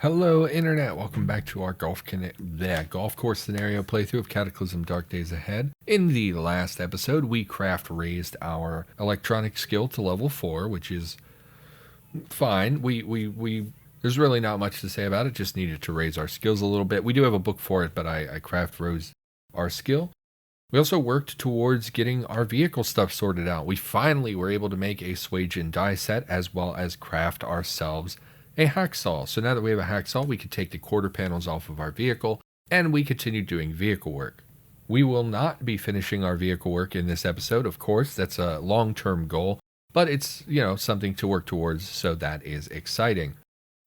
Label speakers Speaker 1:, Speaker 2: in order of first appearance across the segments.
Speaker 1: Hello, Internet. Welcome back to our golf course scenario playthrough of Cataclysm Dark Days Ahead. In the last episode, we raised our electronic skill to level 4, which is fine. There's really not much to say about it, just needed to raise our skills a little bit. We do have a book for it, but I rose our skill. We also worked towards getting our vehicle stuff sorted out. We finally were able to make a Swagin die set as well as craft ourselves a hacksaw. So now that we have a hacksaw, we can take the quarter panels off of our vehicle and we continue doing vehicle work. We will not be finishing our vehicle work in this episode, of course. That's a long-term goal, but it's, something to work towards, so that is exciting.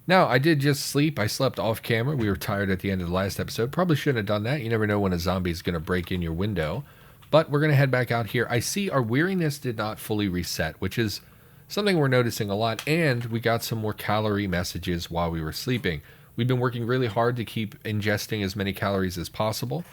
Speaker 1: Now, I did just sleep. I slept off camera. We were tired at the end of the last episode. Probably shouldn't have done that. You never know when a zombie is going to break in your window. But we're going to head back out here. I see our weariness did not fully reset, which is something we're noticing a lot, and we got some more calorie messages while we were sleeping. We've been working really hard to keep ingesting as many calories as possible.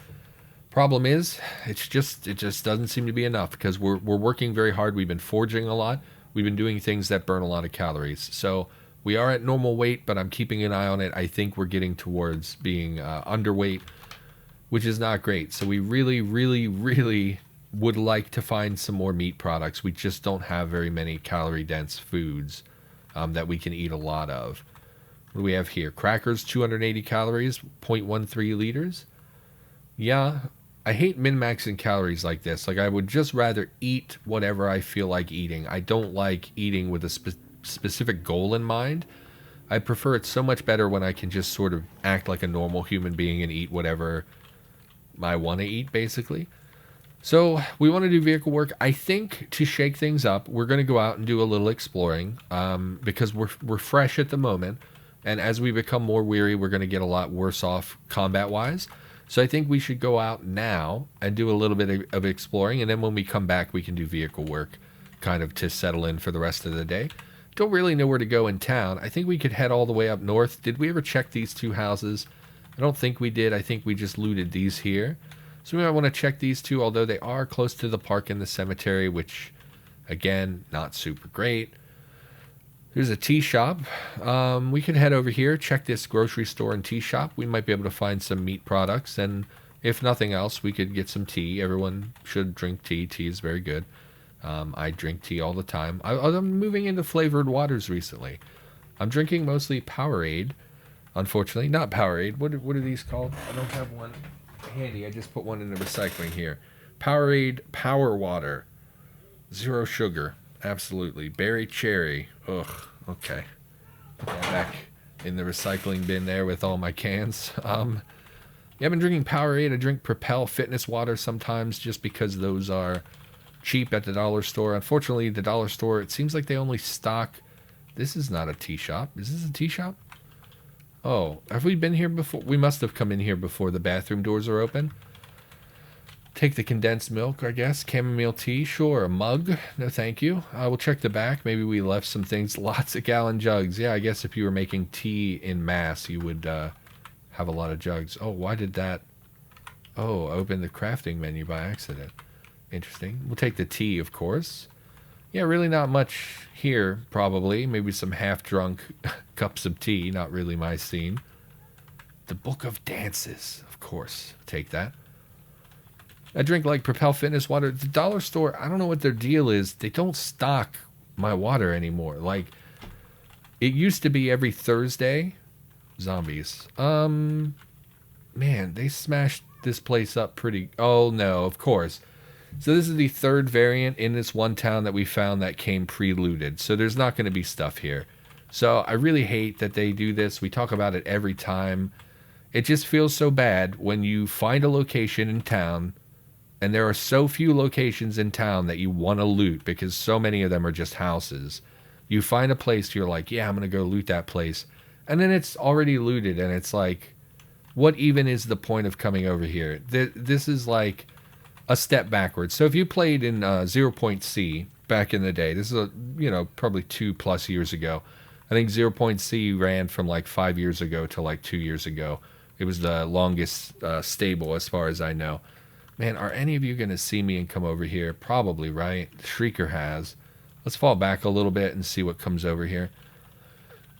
Speaker 1: Problem is, it just doesn't seem to be enough because we're working very hard. We've been forging a lot. We've been doing things that burn a lot of calories. So we are at normal weight, but I'm keeping an eye on it. I think we're getting towards being underweight, which is not great. So we really, really, really would like to find some more meat products. We just don't have very many calorie-dense foods that we can eat a lot of. What do we have here? Crackers, 280 calories, 0.13 liters. Yeah, I hate min-maxing calories like this. Like, I would just rather eat whatever I feel like eating. I don't like eating with a specific goal in mind. I prefer it so much better when I can just sort of act like a normal human being and eat whatever I want to eat, basically. So we want to do vehicle work. I think to shake things up, we're going to go out and do a little exploring because we're fresh at the moment. And as we become more weary, we're going to get a lot worse off combat-wise. So I think we should go out now and do a little bit of exploring. And then when we come back, we can do vehicle work kind of to settle in for the rest of the day. Don't really know where to go in town. I think we could head all the way up north. Did we ever check these two houses? I don't think we did. I think we just looted these here. So we might want to check these two, although they are close to the park and the cemetery, which, again, not super great. There's a tea shop. We could head over here, check this grocery store and tea shop. We might be able to find some meat products, and if nothing else, we could get some tea. Everyone should drink tea. Tea is very good. I drink tea all the time. I'm moving into flavored waters recently. I'm drinking mostly Powerade, unfortunately. Not Powerade. What are these called? I don't have one handy. I just put one in the recycling here. Powerade Power Water. 0 sugar. Absolutely. Berry cherry. Ugh. Okay. Put that back in the recycling bin there with all my cans. Yeah, I've been drinking Powerade. I drink Propel Fitness Water sometimes just because those are cheap at the dollar store. Unfortunately, the dollar store, it seems like they only stock... This is not a tea shop. Is this a tea shop? Oh, have we been here before? We must have come in here before the bathroom doors are open. Take the condensed milk, I guess. Chamomile tea, sure. A mug, no thank you. We'll check the back. Maybe we left some things. Lots of gallon jugs. Yeah, I guess if you were making tea in mass, you would have a lot of jugs. Oh, why did that... Oh, open the crafting menu by accident. Interesting. We'll take the tea, of course. Yeah, really not much here, probably. Maybe some half-drunk cups of tea. Not really my scene. The Book of Dances, of course. Take that. I drink like Propel Fitness Water. The dollar store, I don't know what their deal is. They don't stock my water anymore. Like, it used to be every Thursday. Zombies. Man, they smashed this place up pretty... Oh, no, of course. So this is the third variant in this one town that we found that came pre-looted. So there's not going to be stuff here. So I really hate that they do this. We talk about it every time. It just feels so bad when you find a location in town, and there are so few locations in town that you want to loot because so many of them are just houses. You find a place, you're like, yeah, I'm going to go loot that place. And then it's already looted, and it's like, what even is the point of coming over here? This is like a step backwards. So if you played in 0.C back in the day, this is probably 2+ years ago. I think 0.C ran from like 5 years ago to like 2 years ago. It was the longest stable as far as I know. Man, are any of you going to see me and come over here? Probably, right? Shrieker has. Let's fall back a little bit and see what comes over here.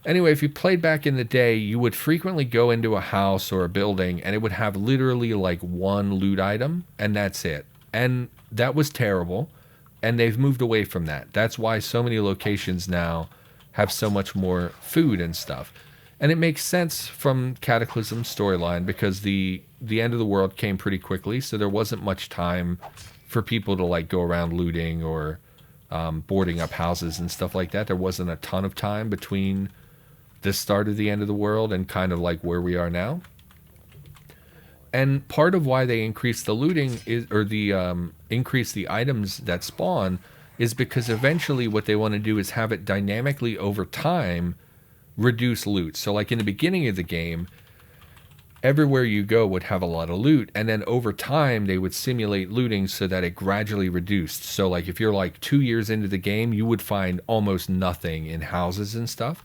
Speaker 1: Anyway, if you played back in the day, you would frequently go into a house or a building and it would have literally like one loot item and that's it. And that was terrible. And they've moved away from that. That's why so many locations now have so much more food and stuff. And it makes sense from Cataclysm's storyline because the end of the world came pretty quickly, so there wasn't much time for people to like go around looting or boarding up houses and stuff like that. There wasn't a ton of time between the start of the end of the world and kind of like where we are now. And part of why they increase the looting is, or the increase the items that spawn, is because eventually what they want to do is have it dynamically over time reduce loot. So like in the beginning of the game, everywhere you go would have a lot of loot, and then over time they would simulate looting so that it gradually reduced. So like if you're like 2 years into the game, you would find almost nothing in houses and stuff.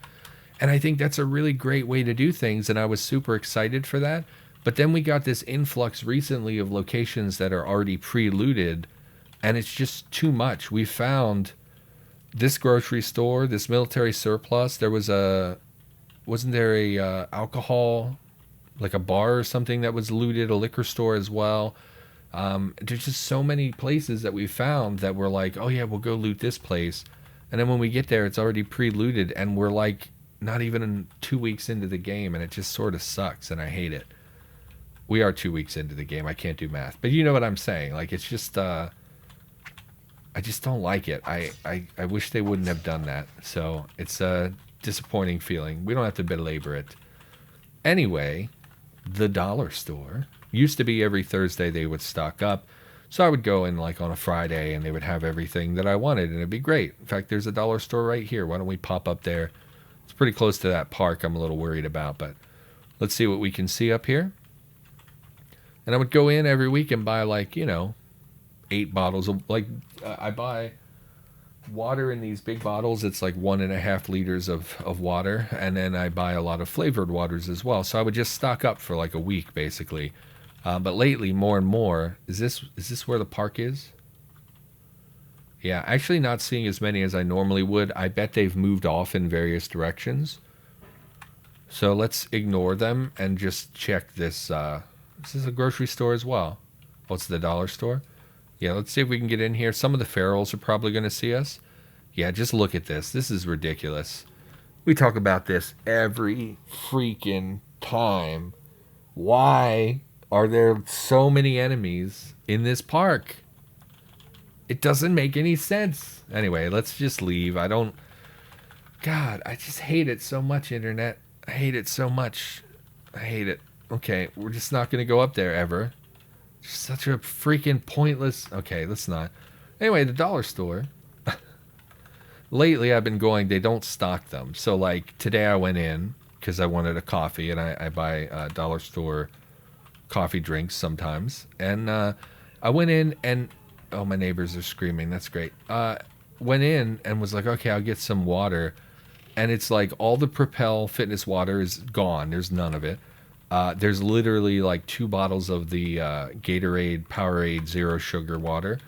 Speaker 1: And I think that's a really great way to do things, and I was super excited for that. But then we got this influx recently of locations that are already pre-looted, and it's just too much. We found this grocery store, this military surplus. There was wasn't there a alcohol, like a bar or something that was looted, a liquor store as well. There's just so many places that we found that we're like, oh yeah, we'll go loot this place. And then when we get there, it's already pre-looted, and we're like not even 2 weeks into the game, and it just sort of sucks, and I hate it. We are 2 weeks into the game. I can't do math. But you know what I'm saying. Like, it's just, I just don't like it. I wish they wouldn't have done that. So it's a disappointing feeling. We don't have to belabor it. Anyway, the dollar store used to be every Thursday they would stock up. So I would go in like on a Friday and they would have everything that I wanted, and it'd be great. In fact, there's a dollar store right here. Why don't we pop up there? It's pretty close to that park I'm a little worried about, but let's see what we can see up here. And I would go in every week and buy like, 8 bottles of, like, I buy water in these big bottles. It's like 1.5 liters of water. And then I buy a lot of flavored waters as well. So I would just stock up for like a week, basically. But lately, more and more, is this where the park is? Yeah, actually not seeing as many as I normally would. I bet they've moved off in various directions. So let's ignore them and just check this. This is a grocery store as well. Oh, it's the dollar store? Yeah, let's see if we can get in here. Some of the ferals are probably going to see us. Yeah, just look at this. This is ridiculous. We talk about this every freaking time. Why are there so many enemies in this park? It doesn't make any sense. Anyway, let's just leave. God, I just hate it so much, internet. I hate it so much. I hate it. Okay, we're just not going to go up there ever. Such a freaking pointless... Okay, let's not. Anyway, the dollar store. Lately, I've been going, they don't stock them. So, like, today I went in because I wanted a coffee, and I buy dollar store coffee drinks sometimes. And I went in, and... Oh, my neighbors are screaming. That's great. Went in and was like, okay, I'll get some water. And it's like all the Propel Fitness water is gone. There's none of it. There's literally like 2 bottles of the Gatorade Powerade Zero Sugar water.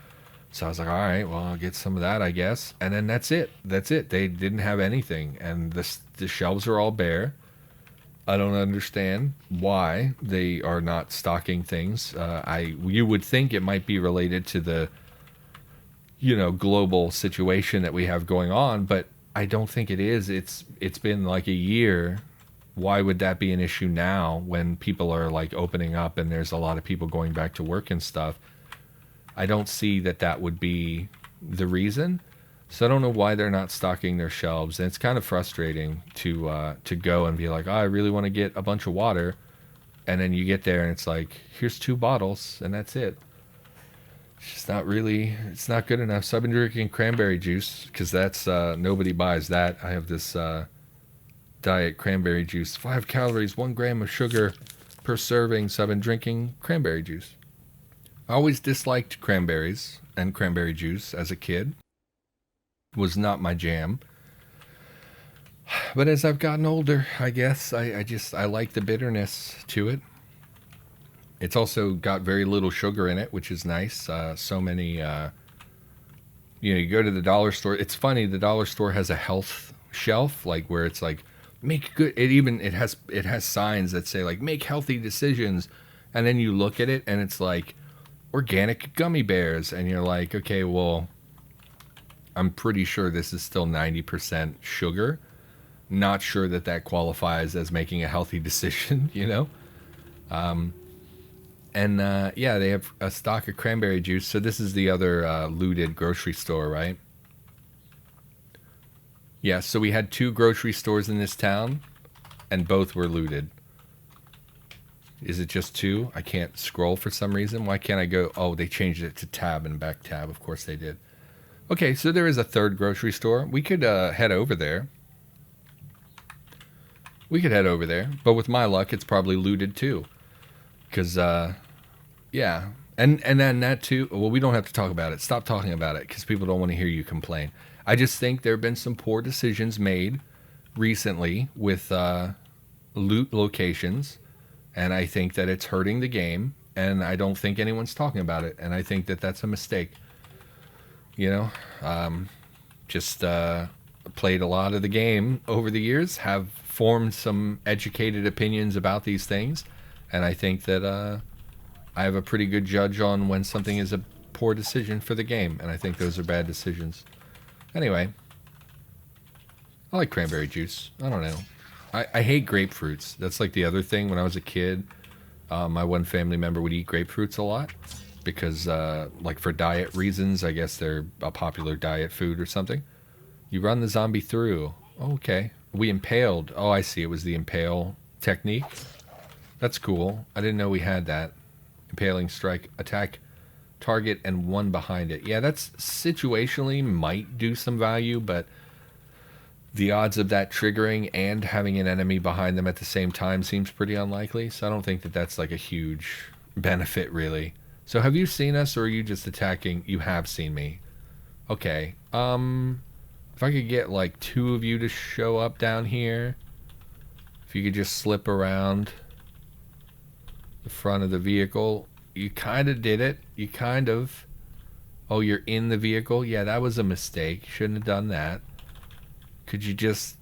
Speaker 1: So I was like, all right, well, I'll get some of that, I guess. And then that's it. That's it. They didn't have anything. And the shelves are all bare. I don't understand why they are not stocking things. You would think it might be related to the, global situation that we have going on, but I don't think it is. It's been like a year. Why would that be an issue now when people are like opening up and there's a lot of people going back to work and stuff? I don't see that would be the reason. So I don't know why they're not stocking their shelves. And it's kind of frustrating to go and be like, oh, I really want to get a bunch of water. And then you get there and it's like, here's 2 bottles and that's it. It's just not really, it's not good enough. So I've been drinking cranberry juice because that's, nobody buys that. I have this diet cranberry juice, 5 calories, 1 gram of sugar per serving. So I've been drinking cranberry juice. I always disliked cranberries and cranberry juice as a kid. Was not my jam. But as I've gotten older, I guess I like the bitterness to it. It's also got very little sugar in it, which is nice. So many, you go to the dollar store. It's funny, the dollar store has a health shelf, like where it's like make good. It has signs that say like make healthy decisions, and then you look at it and it's like organic gummy bears, and you're like, okay, well, I'm pretty sure this is still 90% sugar. Not sure that qualifies as making a healthy decision, you know? Yeah, they have a stock of cranberry juice. So this is the other looted grocery store, right? Yeah, so we had 2 grocery stores in this town, and both were looted. Is it just 2? I can't scroll for some reason. Why can't I go? Oh, they changed it to tab and back tab. Of course they did. Okay, so there is a 3rd grocery store. We could head over there. But with my luck, it's probably looted too. Because, yeah. And then that too, well, we don't have to talk about it. Stop talking about it, because people don't want to hear you complain. I just think there have been some poor decisions made recently with loot locations, and I think that it's hurting the game, and I don't think anyone's talking about it, and I think that that's a mistake. You know, just played a lot of the game over the years, have formed some educated opinions about these things, and I think that I have a pretty good judge on when something is a poor decision for the game, and I think those are bad decisions. Anyway, I like cranberry juice. I don't know. I hate grapefruits. That's like the other thing. When I was a kid, my one family member would eat grapefruits a lot because, like, for diet reasons, I guess they're a popular diet food or something. You run the zombie through. Oh, okay. We impaled. Oh, I see. It was the impale technique. That's cool. I didn't know we had that. Impaling strike, attack target, and one behind it. Yeah, that's situationally might do some value, but the odds of that triggering and having an enemy behind them at the same time seems pretty unlikely. So I don't think that that's like a huge benefit, really. So have you seen us, or are you just attacking? You have seen me. Okay. If I could get like 2 of you to show up down here. If you could just slip around the front of the vehicle. You kind of did it. You kind of. Oh, you're in the vehicle? Yeah, that was a mistake. Shouldn't have done that. Could you just...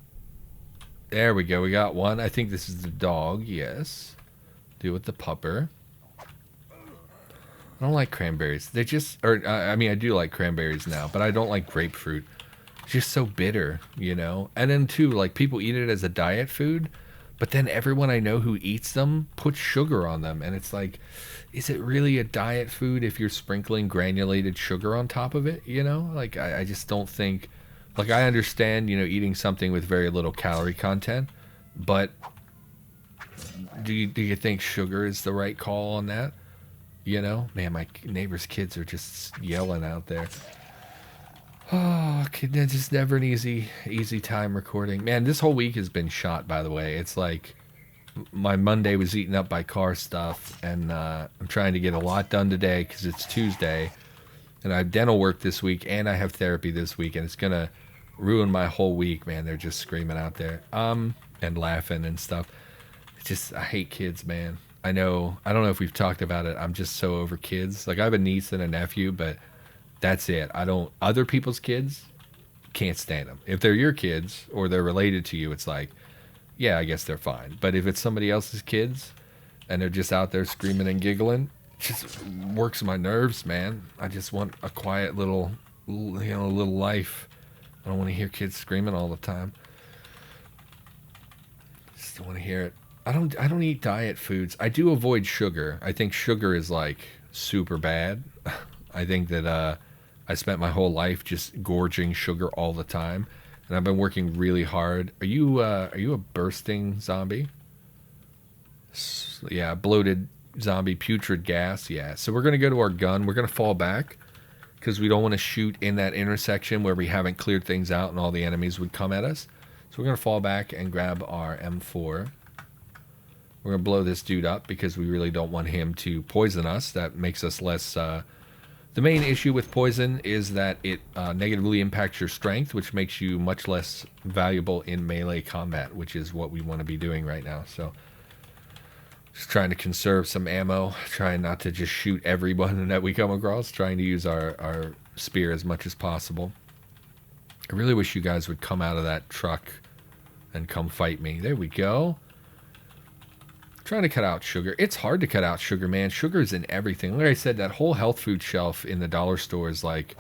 Speaker 1: There we go. We got one. I think this is the dog. Yes. Deal with the pupper. I don't like cranberries. They just... I mean, I do like cranberries now, but I don't like grapefruit. It's just so bitter, you know? And then, too, like, people eat it as a diet food, but then everyone I know who eats them puts sugar on them. And it's like, is it really a diet food if you're sprinkling granulated sugar on top of it, you know? Like, I just don't think... Like, I understand, you know, eating something with very little calorie content, but do you think sugar is the right call on that? You know? Man, my neighbor's kids are just yelling out there. Oh, it's just never an easy time recording. Man, this whole week has been shot, by the way. It's like my Monday was eaten up by car stuff, and I'm trying to get a lot done today because it's Tuesday, and I have dental work this week, and I have therapy this week, and it's going to ruin my whole week, man. They're just screaming out there and laughing and stuff. It's just, I hate kids, man. I don't know if we've talked about it. I'm just so over kids. Like, I have a niece and a nephew, but that's it. Other people's kids, can't stand them. If they're your kids or they're related to you, it's like, yeah, I guess they're fine. But if it's somebody else's kids and they're just out there screaming and giggling, it just works my nerves, man. I just want a quiet little life. I don't want to hear kids screaming all the time. Just don't want to hear it. I don't eat diet foods. I do avoid sugar. I think sugar is like super bad. I think that I spent my whole life just gorging sugar all the time, and I've been working really hard. Are you a bursting zombie? Yeah, bloated zombie, putrid gas. Yeah. So we're gonna go to our gun. We're gonna fall back because we don't want to shoot in that intersection where we haven't cleared things out and all the enemies would come at us. So we're gonna fall back and grab our M4. We're gonna blow this dude up because we really don't want him to poison us. That makes us less. The main issue with poison is that it negatively impacts your strength, which makes you much less valuable in melee combat, which is what we want to be doing right now. So just trying to conserve some ammo, trying not to just shoot everyone that we come across, trying to use our spear as much as possible. I really wish you guys would come out of that truck and come fight me. There we go. Trying to cut out sugar. It's hard to cut out sugar, man. Sugar's in everything. Like I said, that whole health food shelf in the dollar store is like,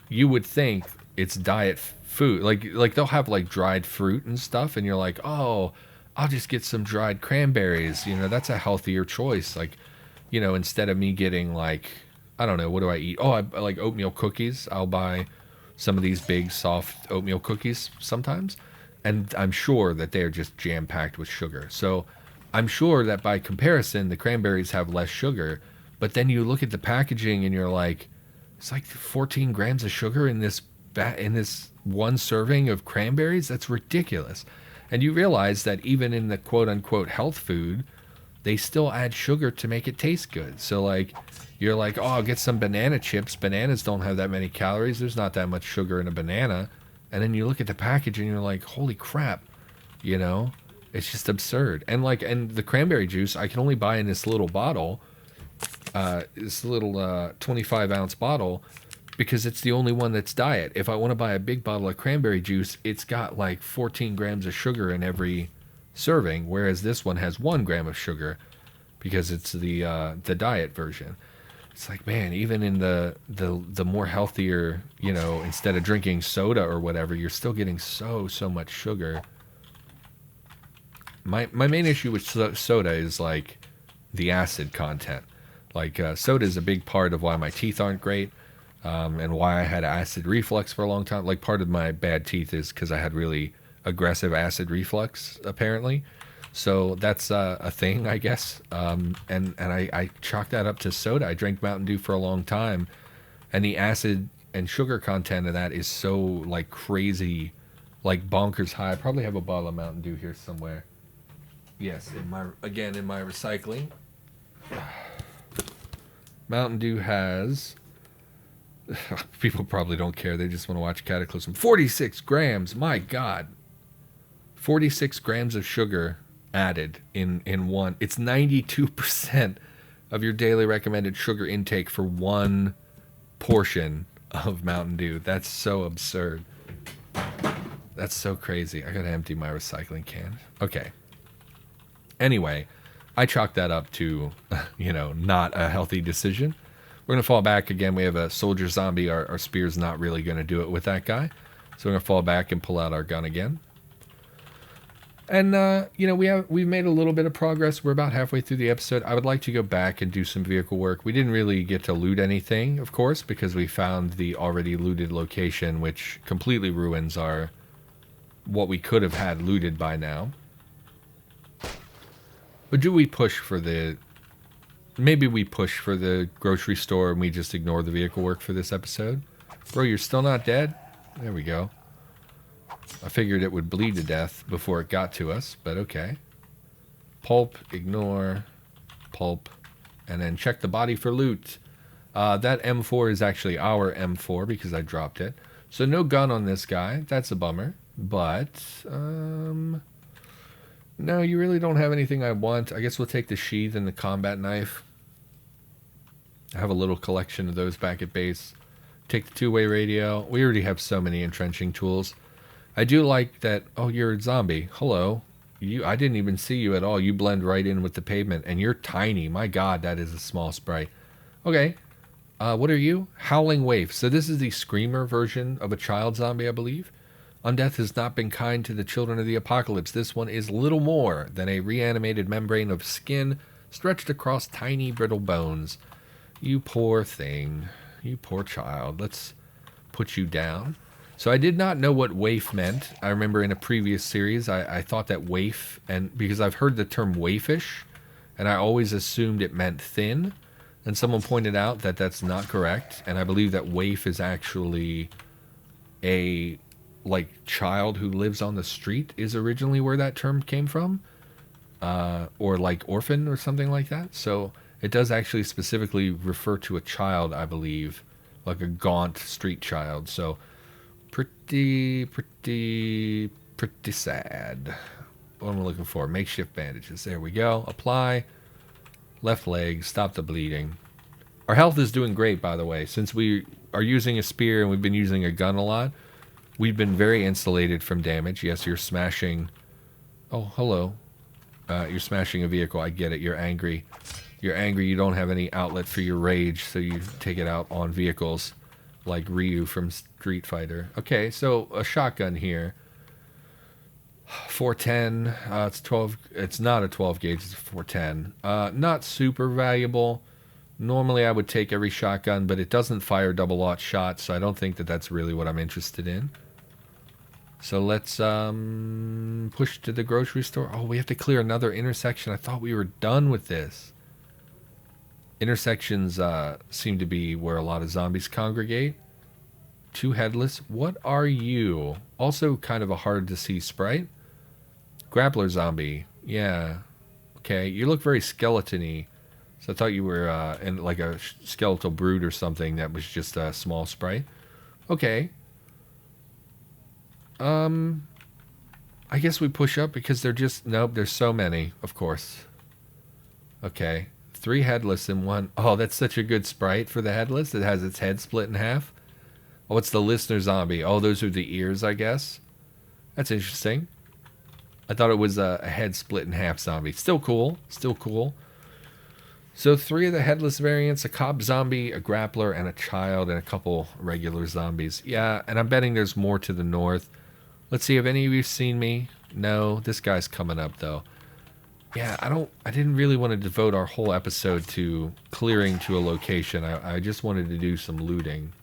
Speaker 1: you would think it's diet food. Like they'll have like dried fruit and stuff, and you're like, oh, I'll just get some dried cranberries. You know, that's a healthier choice. Like, you know, instead of me getting like, I don't know, what do I eat? Oh, I like oatmeal cookies. I'll buy some of these big, soft oatmeal cookies sometimes. And I'm sure that they're just jam-packed with sugar. So I'm sure that by comparison, the cranberries have less sugar. But then you look at the packaging and you're like, it's like 14 grams of sugar in this one serving of cranberries. That's ridiculous. And you realize that even in the quote-unquote health food, they still add sugar to make it taste good. So like, you're like, oh, I'll get some banana chips. Bananas don't have that many calories. There's not that much sugar in a banana. And then you look at the package and you're like, holy crap, you know, it's just absurd. And like, and the cranberry juice I can only buy in this little bottle, this little 25 ounce bottle, because it's the only one that's diet. If I want to buy a big bottle of cranberry juice, it's got like 14 grams of sugar in every serving, whereas this one has 1 gram of sugar because it's the diet version. It's like, man, even in the more healthier, you know, instead of drinking soda or whatever, you're still getting so much sugar. My main issue with soda is like the acid content. Like soda is a big part of why my teeth aren't great, and why I had acid reflux for a long time. Like part of my bad teeth is because I had really aggressive acid reflux, apparently. So that's a thing, I guess. And I chalked that up to soda. I drank Mountain Dew for a long time, and the acid and sugar content of that is so like crazy, like bonkers high. I probably have a bottle of Mountain Dew here somewhere. Yes, in my recycling. Mountain Dew has, people probably don't care. They just want to watch Cataclysm. 46 grams. My God. 46 grams of sugar added in one. It's 92% of your daily recommended sugar intake for one portion of Mountain Dew. That's so absurd. That's so crazy. I gotta empty my recycling can. Okay. Anyway, I chalk that up to, you know, not a healthy decision. We're going to fall back again. We have a soldier zombie. Our spear's not really going to do it with that guy. So we're going to fall back and pull out our gun again. And, you know, we've made a little bit of progress. We're about halfway through the episode. I would like to go back and do some vehicle work. We didn't really get to loot anything, of course, because we found the already looted location, which completely ruins what we could have had looted by now. But do we push for maybe we push for the grocery store and we just ignore the vehicle work for this episode? Bro, you're still not dead? There we go. I figured it would bleed to death before it got to us, but okay. Pulp, ignore, pulp, and then check the body for loot. That M4 is actually our M4 because I dropped it. So no gun on this guy. That's a bummer. But, no, you really don't have anything I want. I guess we'll take the sheath and the combat knife. I have a little collection of those back at base. Take the two-way radio. We already have so many entrenching tools. I do like that. Oh, you're a zombie. Hello. I didn't even see you at all. You blend right in with the pavement, and you're tiny. My God, that is a small sprite. Okay. What are you? Howling Waif. So this is the screamer version of a child zombie, I believe. Undeath has not been kind to the children of the apocalypse. This one is little more than a reanimated membrane of skin stretched across tiny brittle bones. You poor thing. You poor child. Let's put you down. So I did not know what waif meant. I remember in a previous series I thought that waif, and because I've heard the term waifish, and I always assumed it meant thin, and someone pointed out that that's not correct, and I believe that waif is actually a like child who lives on the street is originally where that term came from, or like orphan or something like that. So it does actually specifically refer to a child, I believe, like a gaunt street child. So pretty sad. What am I looking for? Makeshift bandages. There we go. Apply. Left leg. Stop the bleeding. Our health is doing great, by the way. Since we are using a spear and we've been using a gun a lot, We've been very insulated from damage. Yes, you're smashing... Oh, hello. You're smashing a vehicle. I get it. You're angry. You're angry. You don't have any outlet for your rage, so you take it out on vehicles like Ryu from Street Fighter. Okay, so a shotgun here. 410. It's 12. It's not a 12 gauge. It's a 410. Not super valuable. Normally, I would take every shotgun, but it doesn't fire double-aught shots, so I don't think that that's really what I'm interested in. So let's push to the grocery store. Oh, we have to clear another intersection. I thought we were done with this. Intersections seem to be where a lot of zombies congregate. 2 headless. What are you? Also kind of a hard-to-see sprite. Grappler zombie. Yeah. Okay, you look very skeleton-y. So I thought you were in like a skeletal brute or something that was just a small sprite. Okay. I guess we push up because they're just... Nope, there's so many, of course. Okay. 3 headless and 1... Oh, that's such a good sprite for the headless. It has its head split in half. Oh, it's the listener zombie. Oh, those are the ears, I guess. That's interesting. I thought it was a head split in half zombie. Still cool. Still cool. So 3 of the headless variants, a cop zombie, a grappler, and a child, and a couple regular zombies. Yeah, and I'm betting there's more to the north. Let's see, have any of you seen me? No, this guy's coming up, though. Yeah, I didn't really want to devote our whole episode to clearing to a location. I just wanted to do some looting.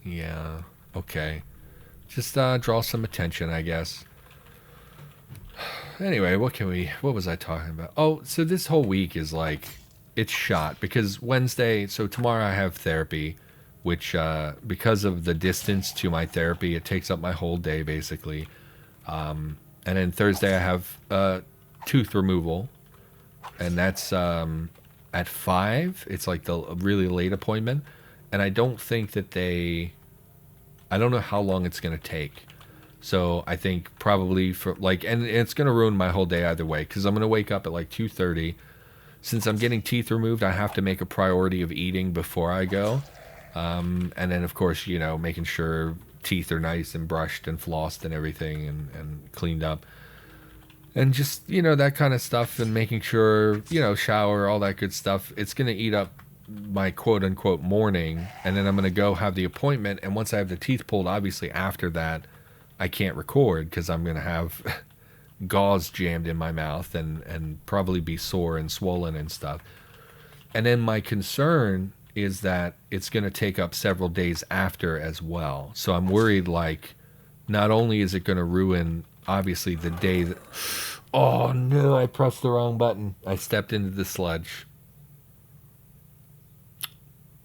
Speaker 1: Yeah, okay. Just draw some attention, I guess. Anyway, what was I talking about? Oh, so this whole week is like, it's shot because Wednesday, so tomorrow I have therapy, which because of the distance to my therapy, it takes up my whole day basically. And then Thursday I have tooth removal, and that's at 5. It's like the really late appointment, and I don't think that I don't know how long it's going to take. So I think probably for like, and it's going to ruin my whole day either way, because I'm going to wake up at like 2:30. Since I'm getting teeth removed, I have to make a priority of eating before I go. And then of course, you know, making sure teeth are nice and brushed and flossed and everything and cleaned up. And just, you know, that kind of stuff, and making sure, you know, shower, all that good stuff. It's going to eat up my quote unquote morning, and then I'm going to go have the appointment. And once I have the teeth pulled, obviously after that, I can't record because I'm going to have gauze jammed in my mouth and probably be sore and swollen and stuff. And then my concern is that it's going to take up several days after as well. So I'm worried, like, not only is it going to ruin, obviously, the day that... Oh, no, I pressed the wrong button. I stepped into the sludge.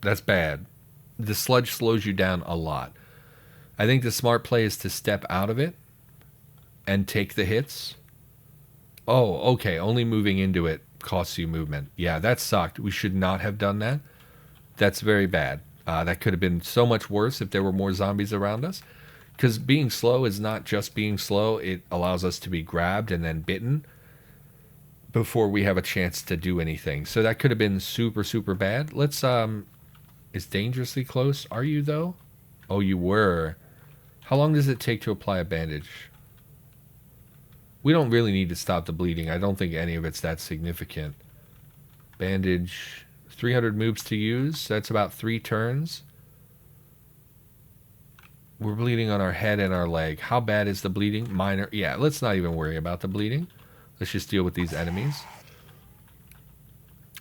Speaker 1: That's bad. The sludge slows you down a lot. I think the smart play is to step out of it and take the hits. Oh, okay. Only moving into it costs you movement. Yeah, that sucked. We should not have done that. That's very bad. That could have been so much worse if there were more zombies around us. Because being slow is not just being slow. It allows us to be grabbed and then bitten before we have a chance to do anything. So that could have been super, super bad. Let's, is dangerously close. Are you, though? Oh, you were. How long does it take to apply a bandage? We don't really need to stop the bleeding. I don't think any of it's that significant. Bandage, 300 moves to use. That's about 3 turns. We're bleeding on our head and our leg. How bad is the bleeding? Minor. Yeah, let's not even worry about the bleeding. Let's just deal with these enemies.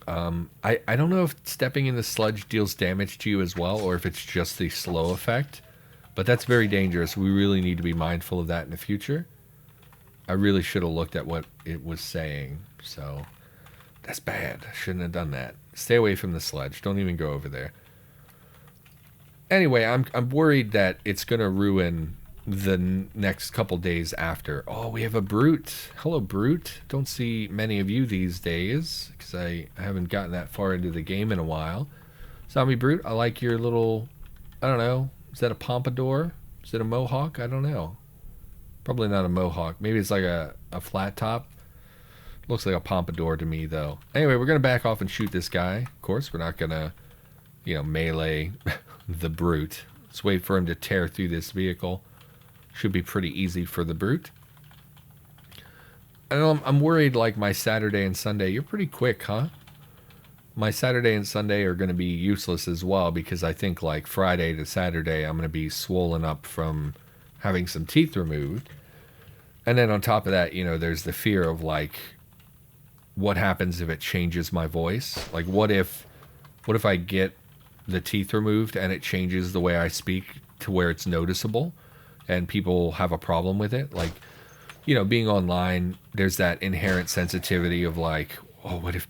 Speaker 1: I don't know if stepping in the sludge deals damage to you as well, or if it's just the slow effect. But that's very dangerous. We really need to be mindful of that in the future. I really should have looked at what it was saying. So, that's bad. I shouldn't have done that. Stay away from the sludge. Don't even go over there. Anyway, I'm worried that it's going to ruin the next couple days after. Oh, we have a brute. Hello, brute. Don't see many of you these days, because I haven't gotten that far into the game in a while. Zombie brute, I like your little, I don't know, is that a pompadour? Is it a mohawk? I don't know. Probably not a mohawk. Maybe it's like a flat top. Looks like a pompadour to me, though. Anyway, we're going to back off and shoot this guy. Of course, we're not going to, you know, melee the brute. Let's wait for him to tear through this vehicle. Should be pretty easy for the brute. And I'm worried, like, my Saturday and Sunday. You're pretty quick, huh? My Saturday and Sunday are going to be useless as well, because I think, like, Friday to Saturday, I'm going to be swollen up from having some teeth removed. And then on top of that, you know, there's the fear of, like, what happens if it changes my voice? Like, what if I get the teeth removed and it changes the way I speak to where it's noticeable and people have a problem with it? Like, you know, being online, there's that inherent sensitivity of, like, oh, what if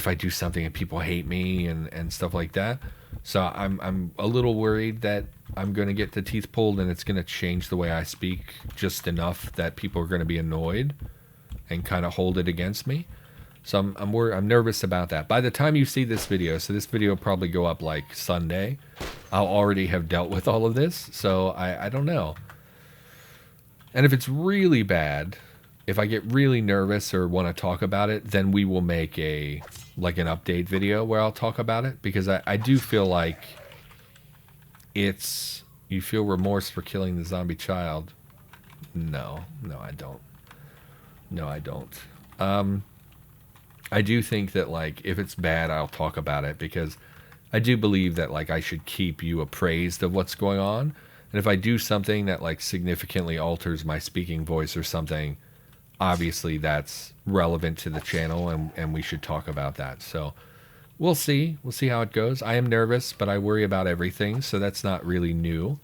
Speaker 1: I do something and people hate me and stuff like that. So I'm a little worried that I'm going to get the teeth pulled and it's going to change the way I speak just enough that people are going to be annoyed and kind of hold it against me. So I'm worried, I'm nervous about that. By the time you see this video, so this video will probably go up like Sunday, I'll already have dealt with all of this. So I don't know. And if it's really bad, if I get really nervous or want to talk about it, then we will make an update video where I'll talk about it, because I do feel like you feel remorse for killing the zombie child. No, I don't. No, I don't. I do think that, like, if it's bad, I'll talk about it, because I do believe that, like, I should keep you appraised of what's going on. And if I do something that, like, significantly alters my speaking voice or something, obviously that's relevant to the channel, and we should talk about that. So we'll see. We'll see how it goes. I am nervous, but I worry about everything, so that's not really new.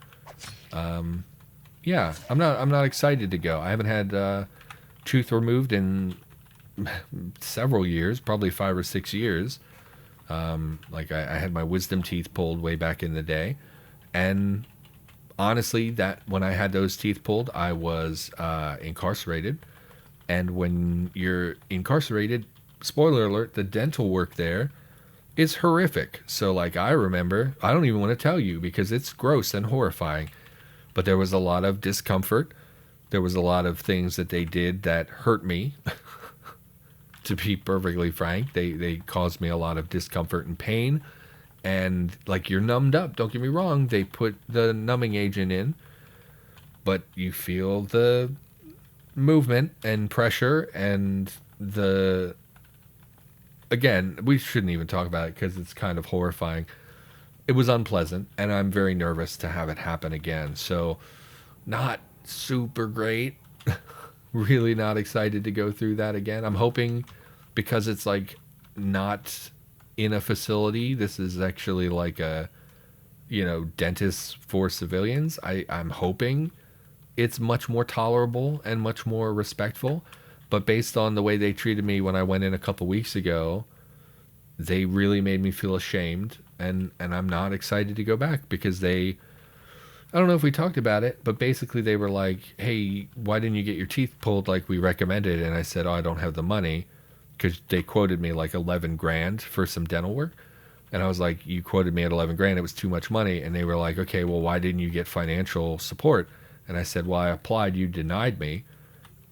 Speaker 1: Yeah, I'm not excited to go. I haven't had tooth removed in several years, probably 5 or 6 years. Like I had my wisdom teeth pulled way back in the day, and honestly, that when I had those teeth pulled, I was incarcerated. And when you're incarcerated, spoiler alert, the dental work there is horrific. So, like, I remember, I don't even want to tell you because it's gross and horrifying, but there was a lot of discomfort. There was a lot of things that they did that hurt me. To be perfectly frank, they caused me a lot of discomfort and pain. And, like, you're numbed up. Don't get me wrong. They put the numbing agent in, but you feel the movement and pressure and again, we shouldn't even talk about it because it's kind of horrifying. It was unpleasant, and I'm very nervous to have it happen again. So, not super great. Really not excited to go through that again. I'm hoping, because it's, like, not in a facility, this is actually like a, you know, dentist for civilians. I'm hoping it's much more tolerable and much more respectful. But based on the way they treated me when I went in a couple weeks ago, they really made me feel ashamed. And I'm not excited to go back, because I don't know if we talked about it, but basically they were like, hey, why didn't you get your teeth pulled like we recommended? And I said, oh, I don't have the money, because they quoted me like 11 grand for some dental work. And I was like, you quoted me at 11 grand. It was too much money. And they were like, okay, well, why didn't you get financial support? And I said, well, I applied, you denied me.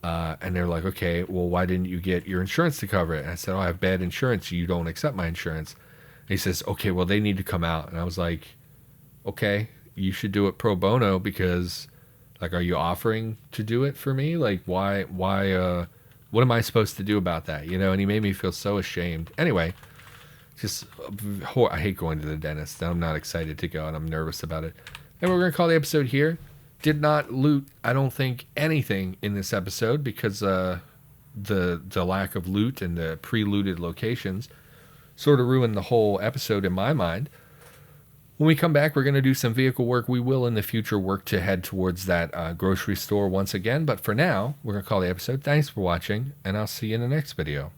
Speaker 1: And they're like, okay, well, why didn't you get your insurance to cover it? And I said, oh, I have bad insurance. You don't accept my insurance. And he says, okay, well, they need to come out. And I was like, okay, you should do it pro bono, because, like, are you offering to do it for me? Like, why, what am I supposed to do about that? You know? And he made me feel so ashamed. Anyway, just, I hate going to the dentist. I'm not excited to go, and I'm nervous about it. And we're going to call the episode here. Did not loot, I don't think, anything in this episode, because the lack of loot and the pre-looted locations sort of ruined the whole episode in my mind. When we come back, we're going to do some vehicle work. We will in the future work to head towards that grocery store once again. But for now, we're going to call the episode. Thanks for watching, and I'll see you in the next video.